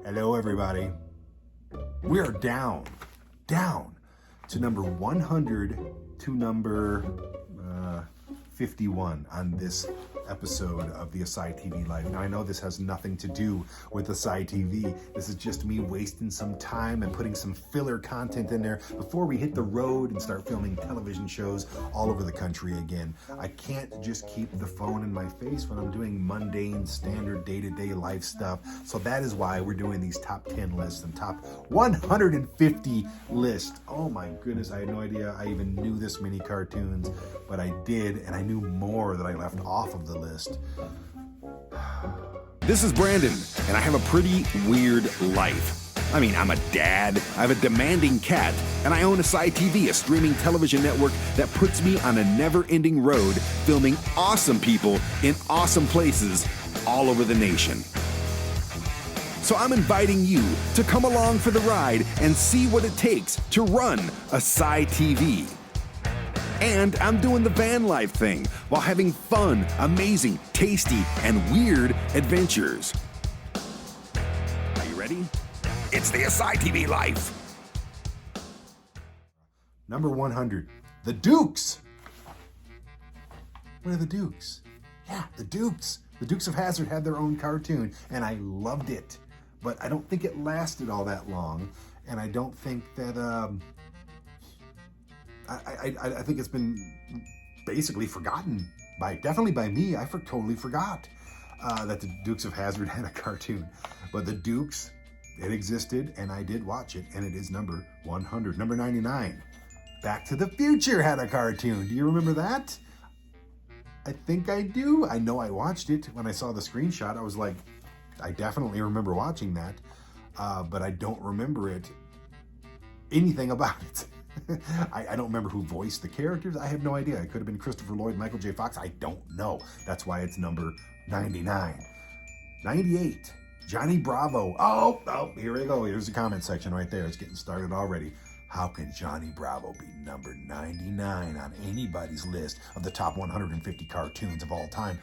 Hello, everybody. We are down to number 100 to number 51 on this episode of the ASY TV Live. Now, I know this has nothing to do with ASY TV. This is just me wasting some time and putting some filler content in there before we hit the road and start filming television shows all over the country again. I can't just keep the phone in my face when I'm doing mundane, standard, day-to-day life stuff. So that is why we're doing these top 10 lists and top 150 lists. Oh my goodness, I had no idea I even knew this many cartoons, but I did, and I knew more that I left off of the list. This is Brandon, and I have a pretty weird life. I mean, I'm a dad, I have a demanding cat, and I own ASY TV, a streaming television network that puts me on a never-ending road filming awesome people in awesome places all over the nation. So I'm inviting you to come along for the ride and see what it takes to run ASY TV. And I'm doing the van life thing while having fun, amazing, tasty, and weird adventures. Are you ready? It's the ASY TV Life. Number 100, The Dukes. What are the Dukes? Yeah, the Dukes. The Dukes of Hazzard had their own cartoon, and I loved it. But I don't think it lasted all that long, and I don't think that... I think it's been basically forgotten definitely by me. I totally forgot that the Dukes of Hazzard had a cartoon. But the Dukes, it existed, and I did watch it, and it is number 100. Number 99, Back to the Future had a cartoon. Do you remember that? I think I do. I know I watched it. When I saw the screenshot, I was like, I definitely remember watching that, but I don't remember anything about it. I don't remember who voiced the characters. I have no idea. It could have been Christopher Lloyd, Michael J. Fox. I don't know. That's why it's number 99. 98, Johnny Bravo. Oh, here we go. Here's the comment section right there. It's getting started already. How can Johnny Bravo be number 99 on anybody's list of the top 150 cartoons of all time?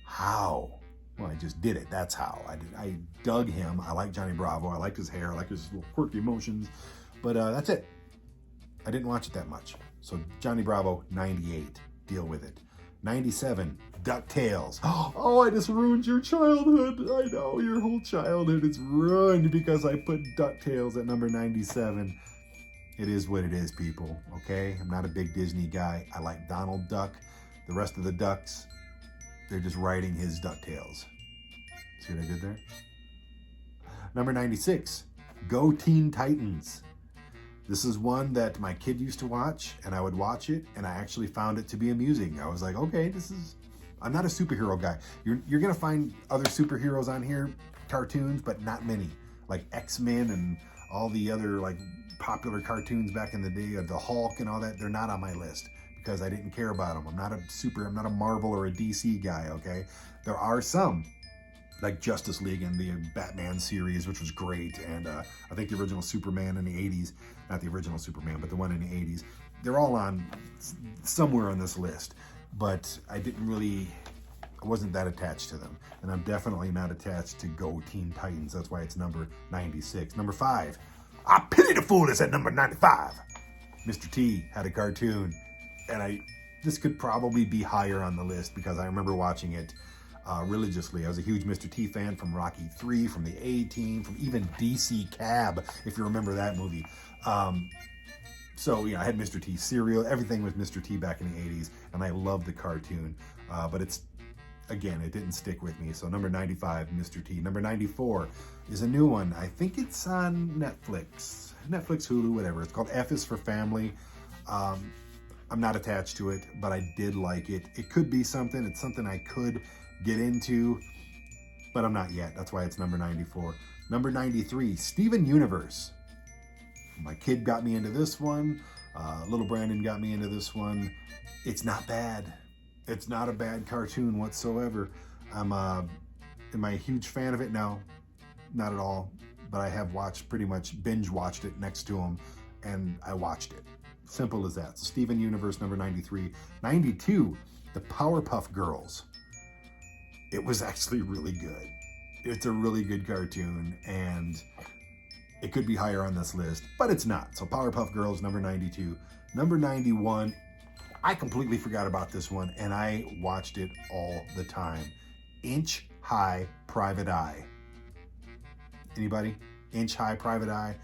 How? Well, I just did it. That's how. I dug him. I like Johnny Bravo. I like his hair. I like his little quirky emotions. But that's it. I didn't watch it that much. So Johnny Bravo, 98. Deal with it. 97, DuckTales. Oh, I just ruined your childhood. I know, your whole childhood is ruined because I put DuckTales at number 97. It is what it is, people, okay? I'm not a big Disney guy. I like Donald Duck. The rest of the ducks, they're just writing his DuckTales. See what I did there? Number 96, Go Teen Titans. This is one that my kid used to watch, and I would watch it, and I actually found it to be amusing. I was like, okay, I'm not a superhero guy. You're gonna find other superheroes on here, cartoons, but not many. Like X-Men and all the other like popular cartoons back in the day, the Hulk and all that, they're not on my list because I didn't care about them. I'm not a Marvel or a DC guy, okay? There are some, like Justice League and the Batman series, which was great, and I think the original Superman in the 80s, not the original Superman, but the one in the 80s, they're all on somewhere on this list, but I wasn't that attached to them, and I'm definitely not attached to Go Teen Titans. That's why it's number 96. Number 5, I Pity the Fool is at number 95. Mr. T had a cartoon, and this could probably be higher on the list because I remember watching it religiously. I was a huge Mr. T fan from Rocky 3, from the A-Team, from even DC Cab, if you remember that movie. So yeah, I had Mr. T cereal, everything with Mr. T back in the 80s, and I loved the cartoon. But it didn't stick with me. So number 95, Mr. T. Number 94 is a new one. I think it's on Netflix, Hulu, whatever. It's called F is for Family. I'm not attached to it, but I did like it. It could be something. It's something I could get into, but I'm not yet. That's why it's number 94. Number 93, Steven Universe. My kid got me into this one. Little Brandon got me into this one. It's not bad. It's not a bad cartoon whatsoever. Am I a huge fan of it? No, not at all. But I have pretty much binge watched it next to him, and I watched it. Simple as that. So Steven Universe, number 93. 92, The Powerpuff Girls. It was actually really good. It's a really good cartoon, and it could be higher on this list, but it's not. So Powerpuff Girls, number 92. Number 91, I completely forgot about this one, and I watched it all the time. Inch High Private Eye. Anybody? Inch High Private Eye.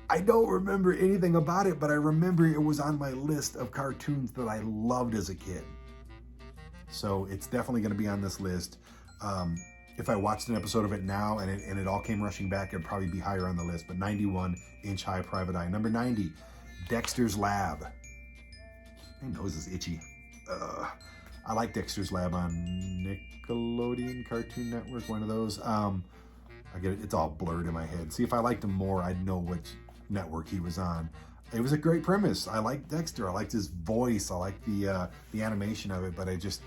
I don't remember anything about it, but I remember it was on my list of cartoons that I loved as a kid. So it's definitely going to be on this list. If I watched an episode of it now and it all came rushing back, it'd probably be higher on the list. But 91, Inch High Private Eye. Number 90, Dexter's Lab. My nose is itchy. I like Dexter's Lab on Nickelodeon, Cartoon Network, one of those. I get it. It's all blurred in my head. See, if I liked him more, I'd know which network he was on. It was a great premise. I liked Dexter. I liked his voice. I liked the animation of it. But I just,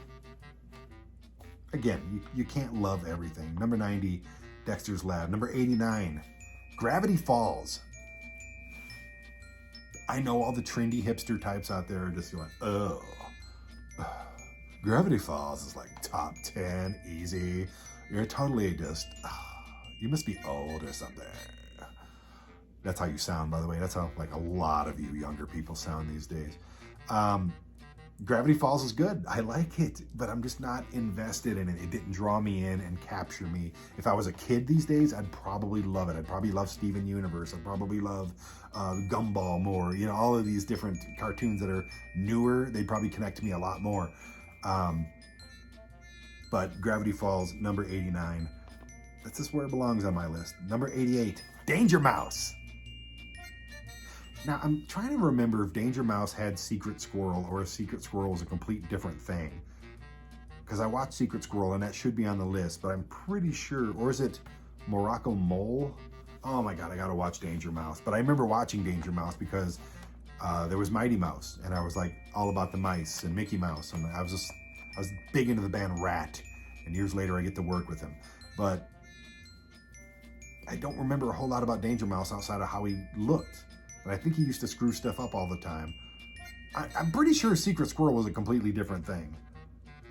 again, you can't love everything. Number 90, Dexter's Lab. Number 89, Gravity Falls. I know all the trendy hipster types out there are just going, oh, Gravity Falls is like top 10, easy. You're totally just, you must be old or something. That's how you sound, by the way. That's how like a lot of you younger people sound these days. Gravity Falls is good. I like it, but I'm just not invested in it. It didn't draw me in and capture me. If I was a kid these days, I'd probably love it. I'd probably love Steven Universe. I'd probably love Gumball more. You know, all of these different cartoons that are newer, they'd probably connect to me a lot more. But Gravity Falls, number 89. That's just where it belongs on my list. Number 88, Danger Mouse. Now, I'm trying to remember if Danger Mouse had Secret Squirrel or if Secret Squirrel was a complete different thing. Because I watched Secret Squirrel and that should be on the list, but I'm pretty sure, or is it Morocco Mole? Oh my God, I gotta watch Danger Mouse. But I remember watching Danger Mouse because there was Mighty Mouse, and I was like all about the mice and Mickey Mouse, and I was big into the band Rat, and years later I get to work with him. But I don't remember a whole lot about Danger Mouse outside of how he looked. But I think he used to screw stuff up all the time. I'm pretty sure Secret Squirrel was a completely different thing.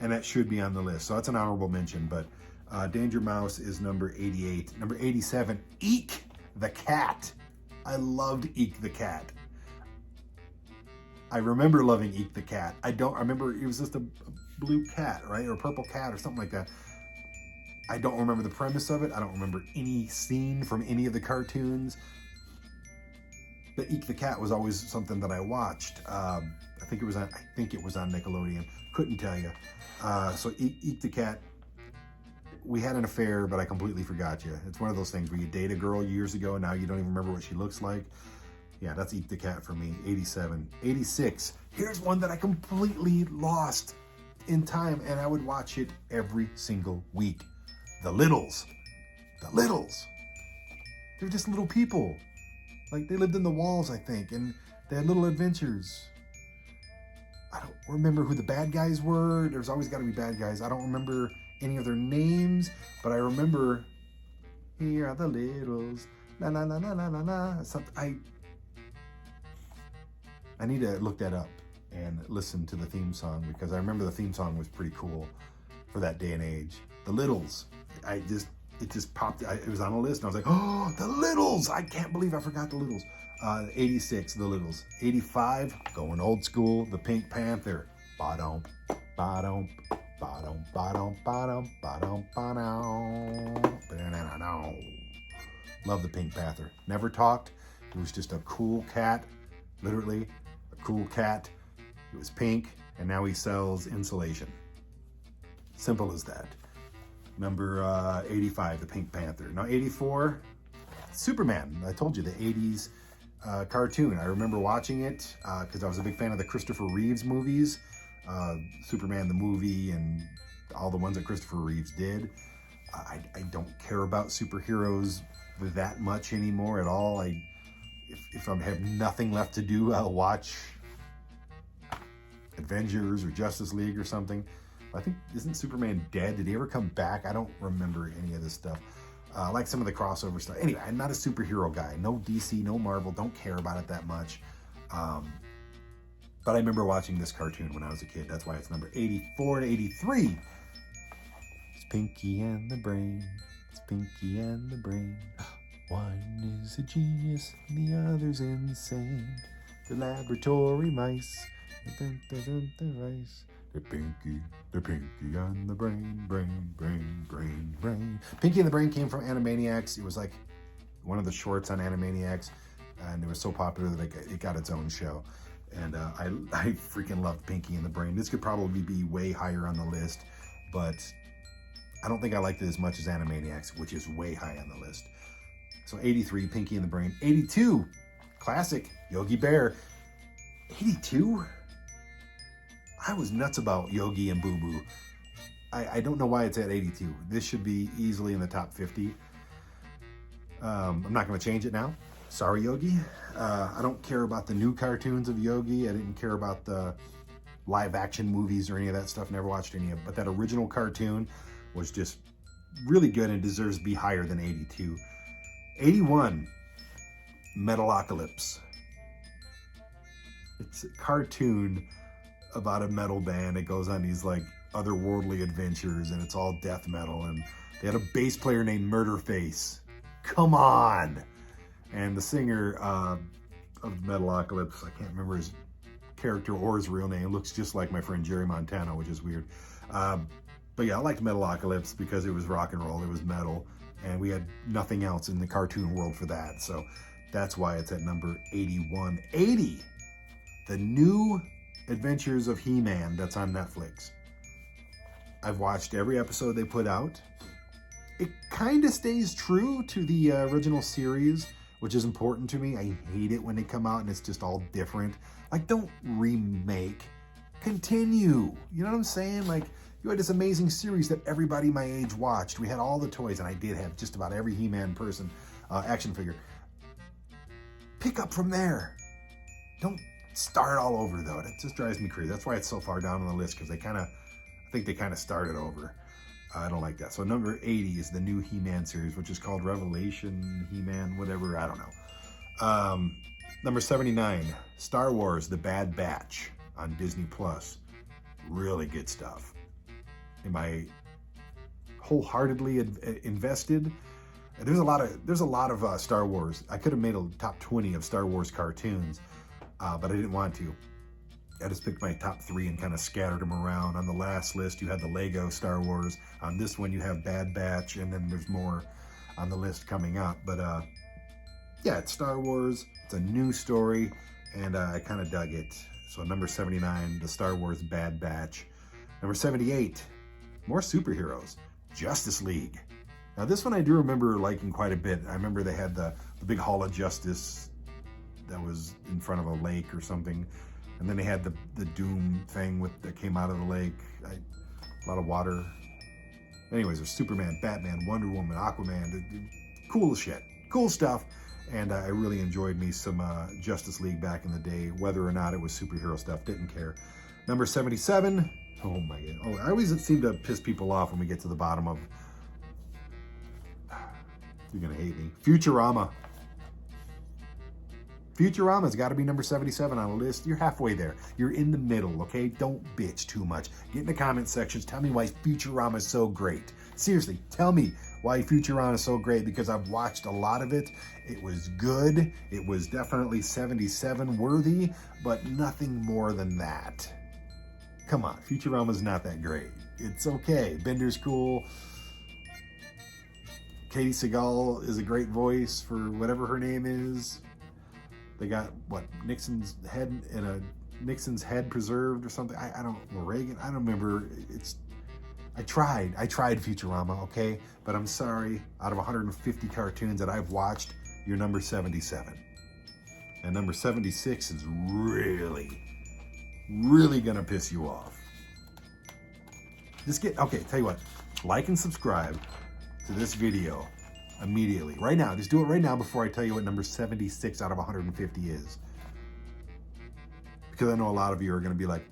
And that should be on the list. So that's an honorable mention. But Danger Mouse is number 88. Number 87, Eek the Cat. I loved Eek the Cat. I remember loving Eek the Cat. I remember it was just a blue cat, right? Or a purple cat or something like that. I don't remember the premise of it. I don't remember any scene from any of the cartoons. But Eek the Cat was always something that I watched. I think it was on Nickelodeon. Couldn't tell you. So Eek the Cat. We had an affair, but I completely forgot you. It's one of those things where you date a girl years ago and now you don't even remember what she looks like. Yeah, that's Eek the Cat for me. 87. 86. Here's one that I completely lost in time, and I would watch it every single week. The Littles. The Littles. They're just little people. Like, they lived in the walls, I think, and they had little adventures. I don't remember who the bad guys were. There's always got to be bad guys. I don't remember any of their names, but I remember, here are the Littles, la la la la la la la. I need to look that up and listen to the theme song, because I remember the theme song was pretty cool for that day and age. The Littles. It just popped. It was on a list, and I was like, oh, the Littles! I can't believe I forgot the Littles. 86, the Littles. 85, going old school, the Pink Panther. Ba-dum, ba-dum, ba-dum, ba-dum, ba-dum, ba-dum, ba-dum. Love the Pink Panther. Never talked. It was just a cool cat, literally a cool cat. It was pink, and now he sells insulation. Simple as that. Number 85, the Pink Panther. Now 84, Superman. I told you, the 80s cartoon. I remember watching it because I was a big fan of the Christopher Reeves movies. Superman the movie and all the ones that Christopher Reeves did. I don't care about superheroes that much anymore at all. If I have nothing left to do, I'll watch Avengers or Justice League or something. I think, isn't Superman dead? Did he ever come back? I don't remember any of this stuff. I like some of the crossover stuff. Anyway, I'm not a superhero guy. No DC, no Marvel. Don't care about it that much. But I remember watching this cartoon when I was a kid. That's why it's number 84 to 83. It's Pinky and the Brain. It's Pinky and the Brain. One is a genius and the other's insane. The laboratory mice. The Pinky and the Brain, brain. Pinky and the Brain came from Animaniacs. It was like one of the shorts on Animaniacs, and it was so popular that it got its own show. And I freaking loved Pinky and the Brain. This could probably be way higher on the list, but I don't think I liked it as much as Animaniacs, which is way high on the list. So 83, Pinky and the Brain. 82, classic, Yogi Bear. 82? I was nuts about Yogi and Boo Boo. I don't know why it's at 82. This should be easily in the top 50. I'm not going to change it now. Sorry, Yogi. I don't care about the new cartoons of Yogi. I didn't care about the live action movies or any of that stuff. Never watched any of it. But that original cartoon was just really good and deserves to be higher than 82. 81, Metalocalypse. It's a cartoon about a metal band. It goes on these like otherworldly adventures, and it's all death metal, and they had a bass player named Murderface. Come on. And the singer of Metalocalypse, I can't remember his character or his real name, looks just like my friend Jerry Montano, which is weird. But yeah, I liked Metalocalypse because it was rock and roll, it was metal, and we had nothing else in the cartoon world for that. So that's why it's at number 81. 80, the new Adventures of He-Man that's on Netflix. I've watched every episode they put out. It kind of stays true to the original series, which is important to me. I hate it when they come out and it's just all different. Like, don't remake. Continue. You know what I'm saying? Like, you had this amazing series that everybody my age watched. We had all the toys, and I did have just about every He-Man person action figure. Pick up from there. Don't start all over, though. That just drives me crazy. That's why it's so far down on the list, because I think they kind of started over. I don't like that. So number 80 is the new He-Man series, which is called Revelation He-Man, whatever. I don't know. Number 79, Star Wars: The Bad Batch on Disney Plus. Really good stuff. Am I wholeheartedly invested? There's a lot of Star Wars. I could have made a top 20 of Star Wars cartoons, but I didn't want to. I just picked my top 3 and kind of scattered them around. On the last list, you had the Lego Star Wars. On this one, you have Bad Batch, and then there's more on the list coming up. But yeah, it's Star Wars. It's a new story, and I kind of dug it. So number 79, the Star Wars Bad Batch. Number 78, more superheroes, Justice League. Now this one I do remember liking quite a bit. I remember they had the big Hall of Justice that was in front of a lake or something. And then they had the Doom thing that came out of the lake. A lot of water. Anyways, there's Superman, Batman, Wonder Woman, Aquaman. Cool shit. Cool stuff. And I really enjoyed me some Justice League back in the day. Whether or not it was superhero stuff, didn't care. Number 77. Oh my God. Oh, I always seem to piss people off when we get to the bottom of... You're going to hate me. Futurama. Futurama's got to be number 77 on the list. You're halfway there. You're in the middle, okay? Don't bitch too much. Get in the comment sections. Tell me why Futurama is so great. Seriously, tell me why Futurama is so great, because I've watched a lot of it. It was good. It was definitely 77 worthy, but nothing more than that. Come on, Futurama's not that great. It's okay. Bender's cool. Katie Seagal is a great voice for whatever her name is. They got Nixon's head preserved or something. I don't know, Reagan. I don't remember. I tried Futurama, okay? But I'm sorry, out of 150 cartoons that I've watched, you're number 77. And number 76 is really gonna piss you off. Tell you what, like and subscribe to this video immediately, right now. Just do it right now before I tell you what number 76 out of 150 is. Because I know a lot of you are going to be like,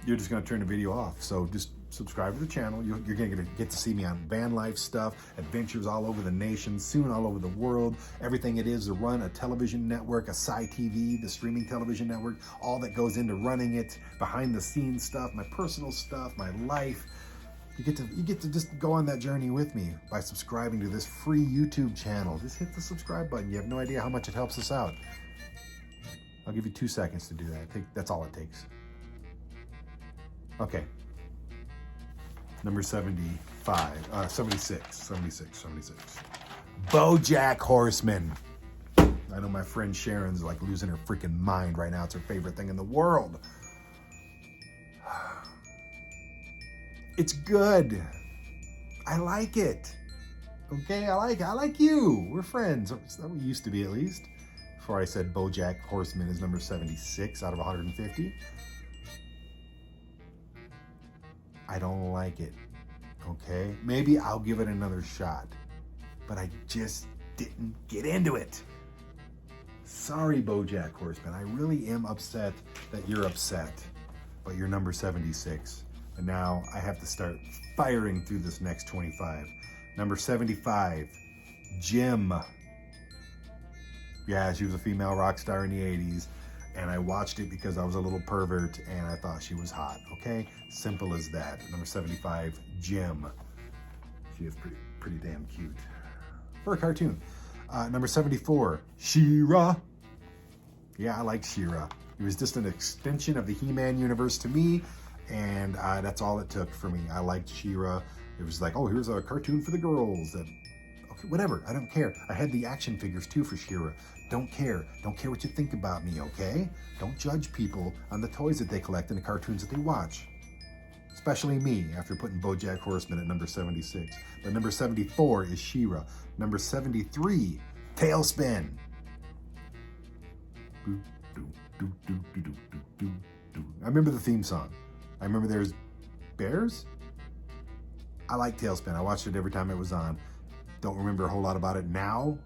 you're just going to turn the video off. So just subscribe to the channel. You're going to get to see me on van life stuff, adventures all over the nation, soon all over the world, everything it is to run a television network, ASY TV, the streaming television network, all that goes into running it, behind the scenes stuff, my personal stuff, my life. You get to just go on that journey with me by subscribing to this free YouTube channel. Just hit the subscribe button. You have no idea how much it helps us out. I'll give you 2 seconds to do that. I think that's all it takes. Okay. Number 76. BoJack Horseman. I know my friend Sharon's like losing her freaking mind right now. It's her favorite thing in the world. It's good. I like it. Okay, I like you. We're friends. That we used to be, at least. Before I said BoJack Horseman is number 76 out of 150. I don't like it. Okay? Maybe I'll give it another shot. But I just didn't get into it. Sorry, BoJack Horseman. I really am upset that you're upset. But you're number 76. And now I have to start firing through this next 25. Number 75, Jim. Yeah, she was a female rock star in the 80s. And I watched it because I was a little pervert and I thought she was hot. Okay? Simple as that. Number 75, Jim. She is pretty damn cute. For a cartoon. Number 74, She-Ra. Yeah, I like She-Ra. It was just an extension of the He-Man universe to me. And that's all it took for me. I liked She-Ra. It was like, oh, here's a cartoon for the girls. Okay, whatever. I don't care. I had the action figures too for She-Ra. Don't care. Don't care what you think about me, okay? Don't judge people on the toys that they collect and the cartoons that they watch. Especially me, after putting BoJack Horseman at number 76. But number 74 is She-Ra. Number 73, Tailspin. I remember the theme song. I remember there's bears. I like Tailspin. I watched it every time it was on. Don't remember a whole lot about it now.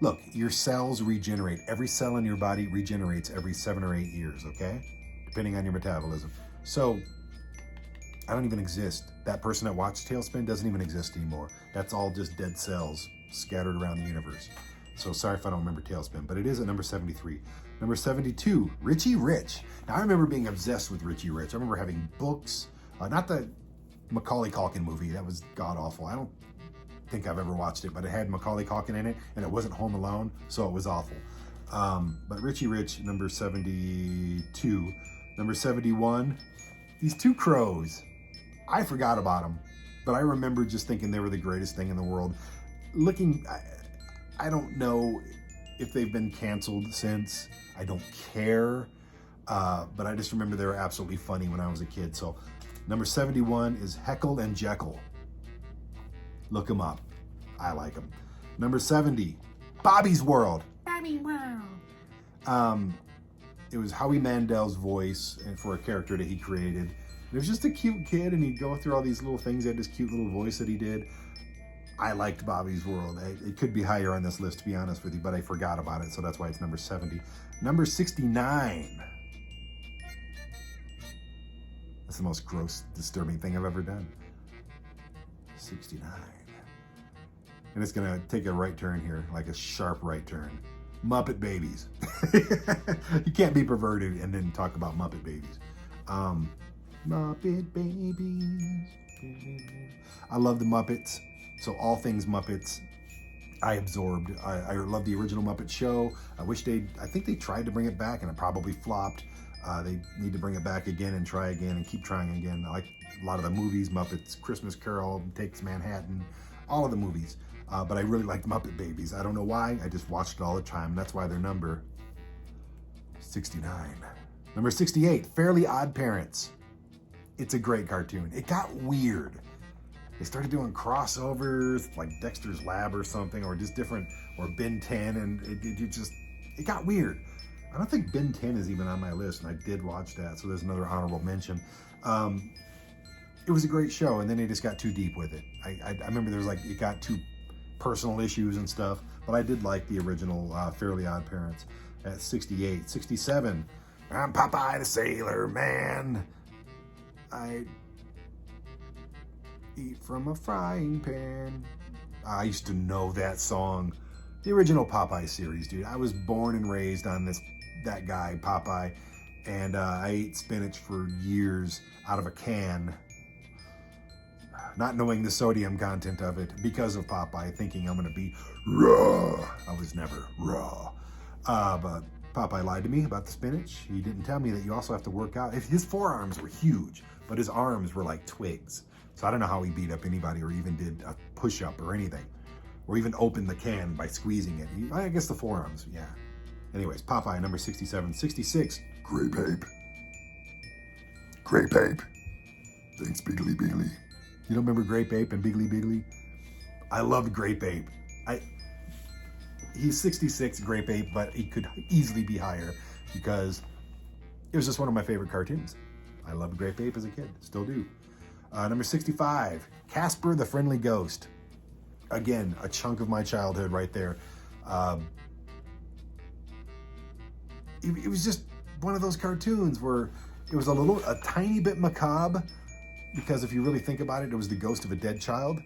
Look, your cells regenerate. Every cell in your body regenerates every 7 or 8 years, okay? Depending on your metabolism. So, I don't even exist. That person that watched Tailspin doesn't even exist anymore. That's all just dead cells scattered around the universe. So sorry if I don't remember Tailspin, but it is at number 73. Number 72, Richie Rich. Now I remember being obsessed with Richie Rich. I remember having books, not the Macaulay Culkin movie. That was god awful. I don't think I've ever watched it, but it had Macaulay Culkin in it, and it wasn't Home Alone, so it was awful. But Richie Rich, number 72. Number 71, these two crows. I forgot about them, but I remember just thinking they were the greatest thing in the world. I don't know if they've been canceled since. I don't care, but I just remember they were absolutely funny when I was a kid. So number 71 is Heckle and Jekyll. Look them up. I like them. Number 70, Bobby's World. Bobby's World. It was Howie Mandel's voice for a character that he created. He was just a cute kid, and he'd go through all these little things. He had this cute little voice that he did. I liked Bobby's World. It could be higher on this list, to be honest with you, but I forgot about it, so that's why it's number 70. Number 69. That's the most gross, disturbing thing I've ever done. 69. And it's going to take a right turn here, like a sharp right turn. Muppet Babies. You can't be perverted and then talk about Muppet Babies. Muppet Babies. I love the Muppets. So all things Muppets, I absorbed. I love the original Muppet Show. I think they tried to bring it back and it probably flopped. They need to bring it back again and try again and keep trying again. I like a lot of the movies, Muppets, Christmas Carol, Takes Manhattan, all of the movies. But I really liked Muppet Babies. I don't know why, I just watched it all the time. That's why they're number 69. Number 68, Fairly Odd Parents. It's a great cartoon. It got weird. They started doing crossovers, like Dexter's Lab or something, or just different, or Ben 10, and it got weird. I don't think Ben 10 is even on my list, and I did watch that, so there's another honorable mention. It was a great show, and then they just got too deep with it. I remember there was it got too personal issues and stuff, but I did like the original Fairly Odd Parents at 68. 67, I'm Popeye the Sailor Man. I eat from a frying pan. I used to know that song. The original Popeye series, dude. I was born and raised on that guy, Popeye, and I ate spinach for years out of a can. not knowing the sodium content of it because of Popeye, thinking I'm going to be raw. I was never raw. But Popeye lied to me about the spinach. He didn't tell me that you also have to work out. If his forearms were huge, but his arms were like twigs. So I don't know how he beat up anybody or even did a push-up or anything. Or even opened the can by squeezing it. I guess the forearms, yeah. Anyways, Popeye, number 67. 66, Grape Ape. Grape Ape. Thanks, Biggly Biggly. You don't remember Grape Ape and Biggly Biggly? I loved Grape Ape. He's 66, Grape Ape, but he could easily be higher because it was just one of my favorite cartoons. I loved Grape Ape as a kid, still do. Number 65, Casper the Friendly Ghost. Again, a chunk of my childhood right there. It was just one of those cartoons where it was a tiny bit macabre, because if you really think about it, it was the ghost of a dead child.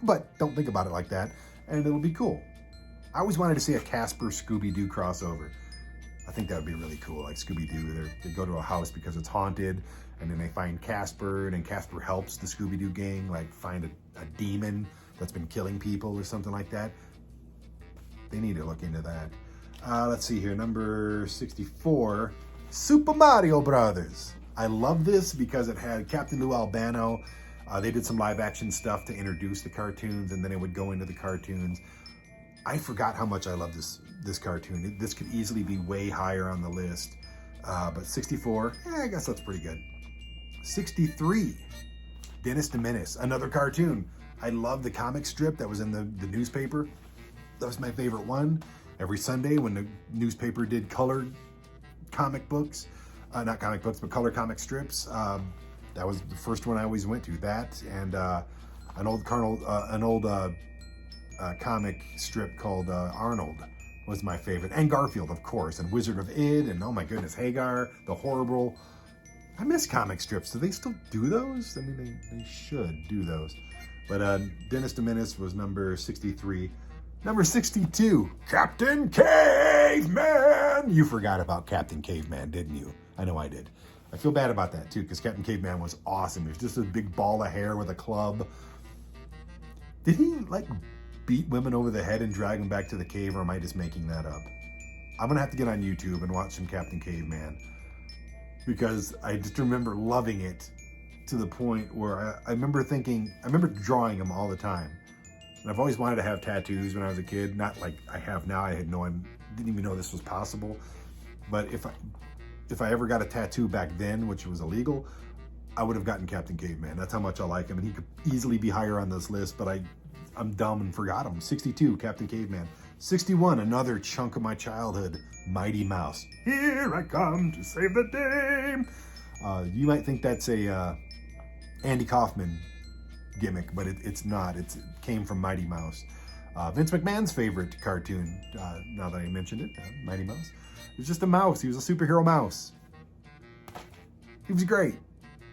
But don't think about it like that, and it'll be cool. I always wanted to see a Casper Scooby-Doo crossover. I think that would be really cool, like Scooby-Doo. They go to a house because it's haunted, and then they find Casper, and then Casper helps the Scooby-Doo gang like find a demon that's been killing people or something like that. They need to look into that. Let's see here, number 64, Super Mario Brothers. I love this because it had Captain Lou Albano. They did some live action stuff to introduce the cartoons, and then it would go into the cartoons. I forgot how much I love this cartoon. This could easily be way higher on the list. But 64, I guess that's pretty good. 63, Dennis the Menace, another cartoon. I love the comic strip that was in the newspaper. That was my favorite one. Every Sunday when the newspaper did colored comic books, not comic books, but color comic strips. That was the first one I always went to. That and an old comic strip called Arnold was my favorite. And Garfield, of course, and Wizard of Id, and oh my goodness, Hagar, the Horrible. I miss comic strips. Do they still do those? I mean, they should do those. But Dennis the Menace was number 63. Number 62, Captain Caveman. You forgot about Captain Caveman, didn't you? I know I did. I feel bad about that too, because Captain Caveman was awesome. He was just a big ball of hair with a club. Did he like beat women over the head and drag them back to the cave, or am I just making that up? I'm gonna have to get on YouTube and watch some Captain Caveman, because I just remember loving it to the point where I remember drawing him all the time. And I've always wanted to have tattoos when I was a kid, not like I have now. I didn't even know this was possible. But if I ever got a tattoo back then, which was illegal, I would have gotten Captain Caveman. That's how much I like him. And he could easily be higher on this list, but I'm dumb and forgot him. 62, Captain Caveman. 61, another chunk of my childhood, Mighty Mouse. Here I come to save the day. You might think that's a Andy Kaufman gimmick, but it's not. It came from Mighty Mouse. Vince McMahon's favorite cartoon, now that I mentioned it, Mighty Mouse. It was just a mouse. He was a superhero mouse. He was great.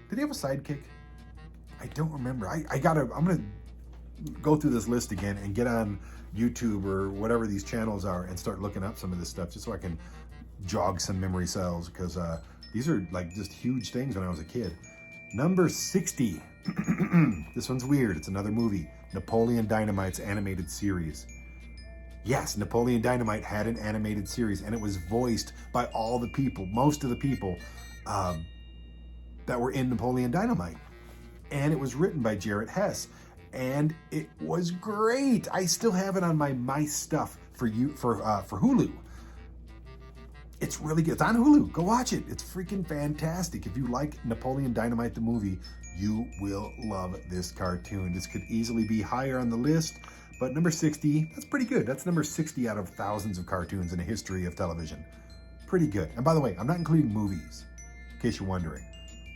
Did he have a sidekick? I don't remember. I'm gonna go through this list again and get on YouTube or whatever these channels are and start looking up some of this stuff just so I can jog some memory cells, because these are like just huge things when I was a kid. Number 60. This one's weird. It's another movie. Napoleon Dynamite's animated series. Yes, Napoleon Dynamite had an animated series, and it was voiced by all the people, most of the people that were in Napoleon Dynamite. And it was written by Jarrett Hess. And it was great. I still have it on my stuff for Hulu. It's really good. It's on Hulu. Go watch it. It's freaking fantastic. If you like Napoleon Dynamite the movie, you will love this cartoon. This could easily be higher on the list, but number 60, that's pretty good. That's number 60 out of thousands of cartoons in the history of television. Pretty good. And by the way, I'm not including movies, in case you're wondering.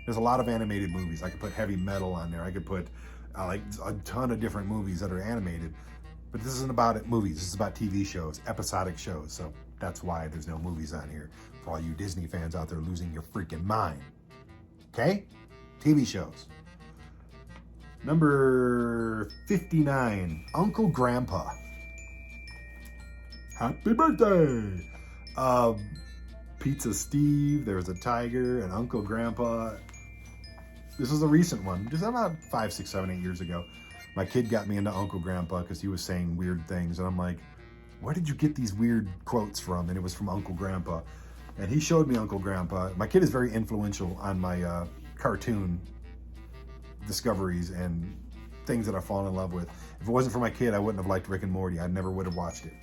There's a lot of animated movies. I could put Heavy Metal on there. I could put like a ton of different movies that are animated. But this isn't about movies. This is about TV shows, episodic shows. So that's why there's no movies on here. For all you Disney fans out there losing your freaking mind. Okay? TV shows. Number 59, Uncle Grandpa. Happy birthday! Pizza Steve, there was a tiger, and Uncle Grandpa. this is a recent one, just about 5, 6, 7, 8 years ago. My kid got me into Uncle Grandpa because he was saying weird things, and I'm like, where did you get these weird quotes from? And it was from Uncle Grandpa. And he showed me Uncle Grandpa. My kid is very influential on my cartoon discoveries and things that I've fallen in love with. If it wasn't for my kid, I wouldn't have liked Rick and Morty. I never would have watched it.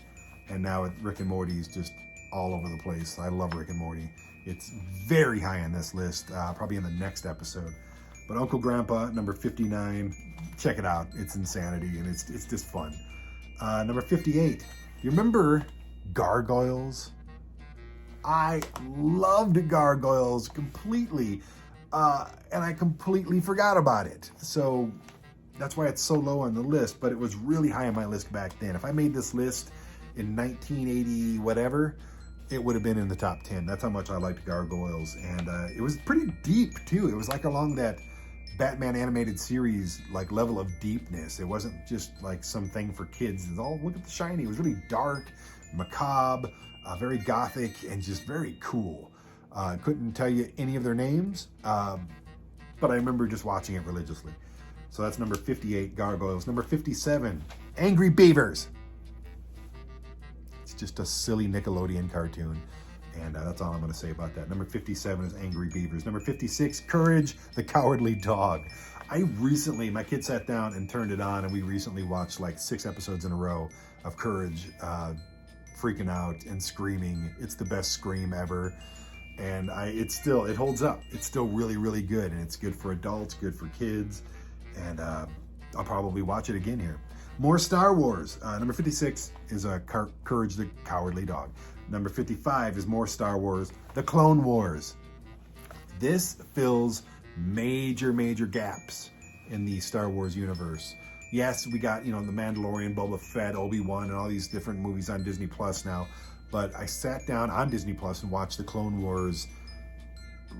And now Rick and Morty is just all over the place. I love Rick and Morty. It's very high on this list, probably in the next episode. But Uncle Grandpa, number 59, check it out. It's insanity, and it's just fun. Number 58, you remember Gargoyles? I loved Gargoyles completely, and I completely forgot about it. So that's why it's so low on the list, but it was really high on my list back then. If I made this list in 1980 whatever, it would have been in the top 10. That's how much I liked Gargoyles. And it was pretty deep too. It was like along that Batman animated series like level of deepness. It wasn't just like something for kids. It's all, look at the shiny. It was really dark, macabre, very gothic, and just very cool. Couldn't tell you any of their names, but I remember just watching it religiously. So that's number 58, Gargoyles. Number 57, Angry Beavers. It's just a silly Nickelodeon cartoon, and that's all I'm going to say about that. Number 57 is Angry Beavers. Number 56, Courage the Cowardly Dog. My kid sat down and turned it on, and we recently watched like 6 episodes in a row of Courage, freaking out and screaming. It's the best scream ever. And it holds up. It's still really, really good, and it's good for adults, good for kids. And I'll probably watch it again here. More Star Wars. Number 56 is Courage the Cowardly Dog. Number 55 is more Star Wars, The Clone Wars. This fills major, major gaps in the Star Wars universe. Yes, we got, The Mandalorian, Boba Fett, Obi-Wan, and all these different movies on Disney Plus now. But I sat down on Disney Plus and watched The Clone Wars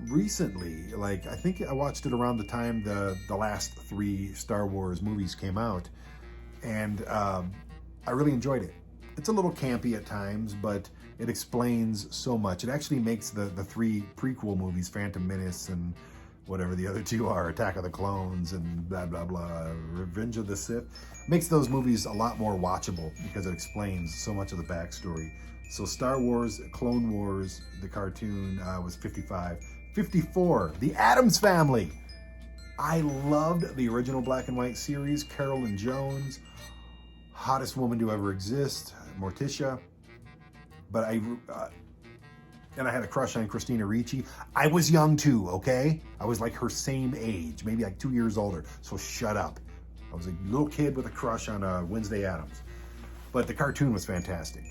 recently. I think I watched it around the time the last 3 Star Wars movies came out, and I really enjoyed it. It's a little campy at times, but it explains so much. It actually makes the 3 prequel movies, Phantom Menace and whatever the other 2 are, Attack of the Clones and blah blah blah, Revenge of the Sith, makes those movies a lot more watchable because it explains so much of the backstory. So Star Wars, Clone Wars, the cartoon was 55. 54, The Addams Family. I loved the original black and white series. Carolyn Jones, hottest woman to ever exist, Morticia. But I had a crush on Christina Ricci. I was young too, okay? I was like her same age, maybe like 2 years older. So shut up. I was a little kid with a crush on Wednesday Addams. But the cartoon was fantastic.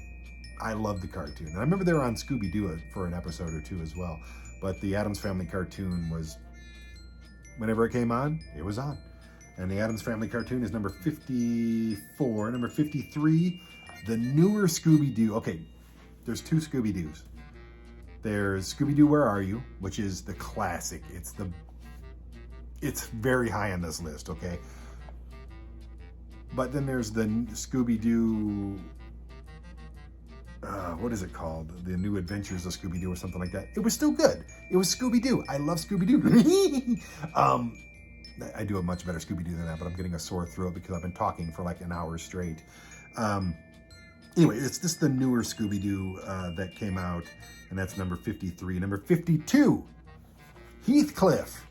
I loved the cartoon. And I remember they were on Scooby-Doo for an episode or 2 as well. But the Addams Family cartoon was, whenever it came on, it was on. And the Addams Family cartoon is number 54. Number 53, the newer Scooby-Doo. Okay, there's 2 Scooby-Doos. There's Scooby-Doo, Where Are You? Which is the classic. It's very high on this list, okay? But then there's the Scooby-Doo, what is it called? The New Adventures of Scooby-Doo or something like that. It was still good. It was Scooby-Doo. I love Scooby-Doo. I do a much better Scooby-Doo than that, but I'm getting a sore throat because I've been talking for like an hour straight. Anyway, it's just the newer Scooby-Doo that came out, and that's number 53. Number 52, Heathcliff.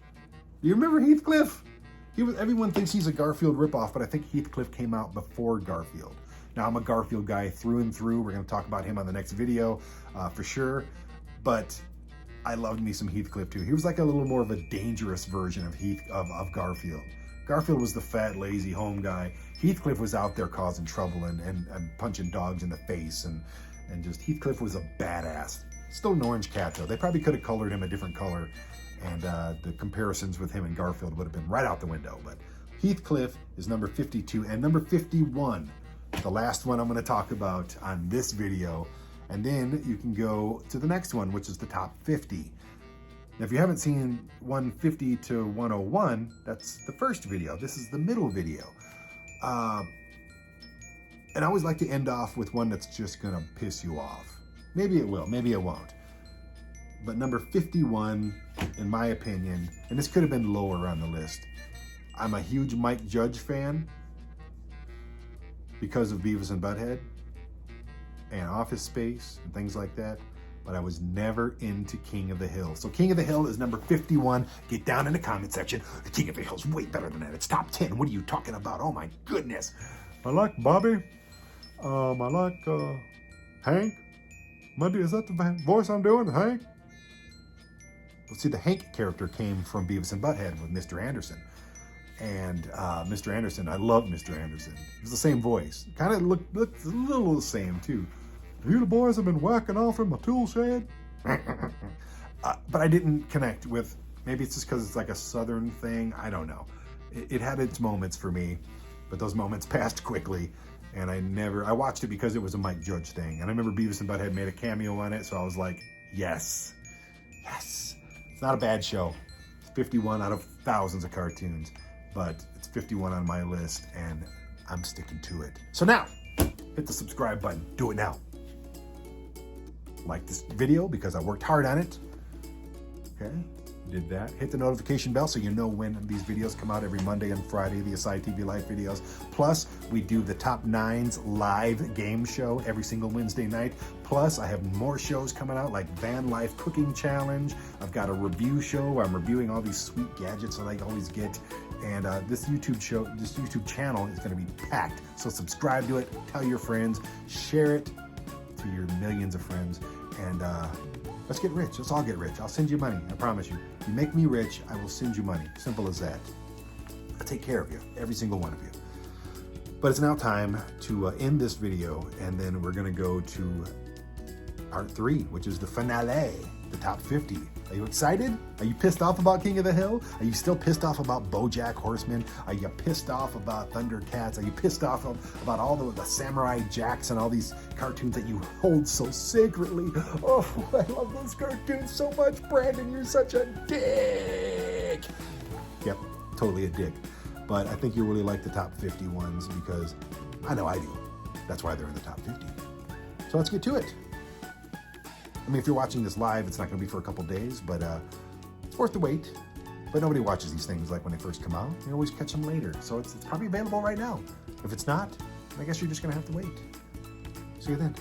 Do you remember Heathcliff? Everyone thinks he's a Garfield ripoff, but I think Heathcliff came out before Garfield. Now, I'm a Garfield guy through and through. We're going to talk about him on the next video for sure. But I loved me some Heathcliff too. He was like a little more of a dangerous version of Garfield. Garfield was the fat, lazy home guy. Heathcliff was out there causing trouble and punching dogs in the face. And just Heathcliff was a badass. Still an orange cat though. They probably could have colored him a different color. And the comparisons with him and Garfield would have been right out the window. But Heathcliff is number 52. And number 51, the last one I'm going to talk about on this video. And then you can go to the next one, which is the top 50. Now, if you haven't seen 150 to 101, that's the first video. This is the middle video. And I always like to end off with one that's just going to piss you off. Maybe it will, maybe it won't. But number 51, in my opinion, and this could have been lower on the list, I'm a huge Mike Judge fan because of Beavis and Butthead and Office Space and things like that, but I was never into King of the Hill. So King of the Hill is number 51. Get down in the comment section. King of the Hill is way better than that. It's top 10. What are you talking about? Oh my goodness. I like Bobby. I like Hank. Monday, is that the voice I'm doing, Hank? Well, see, the Hank character came from Beavis and Butthead with Mr. Anderson. And Mr. Anderson, I love Mr. Anderson. It was the same voice. Kind of looked a little the same, too. You the boys have been whacking off in my tool shed? But I didn't connect with, maybe it's just because it's like a Southern thing. I don't know. It had its moments for me, but those moments passed quickly. And I watched it because it was a Mike Judge thing. And I remember Beavis and Butthead made a cameo on it, so I was like, yes. Yes. It's not a bad show. It's 51 out of thousands of cartoons, but it's 51 on my list, and I'm sticking to it. So now, hit the subscribe button. Do it now. Like this video because I worked hard on it. Okay, did that. Hit the notification bell so you know when these videos come out every Monday and Friday, the ASY TV Live videos. Plus, we do the Top 9s live game show every single Wednesday night. Plus, I have more shows coming out like Van Life Cooking Challenge. I've got a review show where I'm reviewing all these sweet gadgets that I always get. And this YouTube channel is going to be packed. So subscribe to it, tell your friends, share it to your millions of friends, and let's get rich. Let's all get rich. I'll send you money. I promise you. If you make me rich, I will send you money. Simple as that. I'll take care of you, every single one of you. But it's now time to end this video, and then we're going to go to part 3, which is the finale, the top 50. Are you excited? Are you pissed off about King of the Hill? Are you still pissed off about BoJack Horseman? Are you pissed off about Thundercats? Are you pissed off about all the Samurai Jacks and all these cartoons that you hold so sacredly? Oh, I love those cartoons so much, Brandon. You're such a dick. Yep, totally a dick. But I think you really like the top 50 ones because I know I do. That's why they're in the top 50. So let's get to it. I mean, if you're watching this live, it's not going to be for a couple days, but it's worth the wait. But nobody watches these things like when they first come out. You always catch them later. So it's probably available right now. If it's not, I guess you're just going to have to wait. See you then.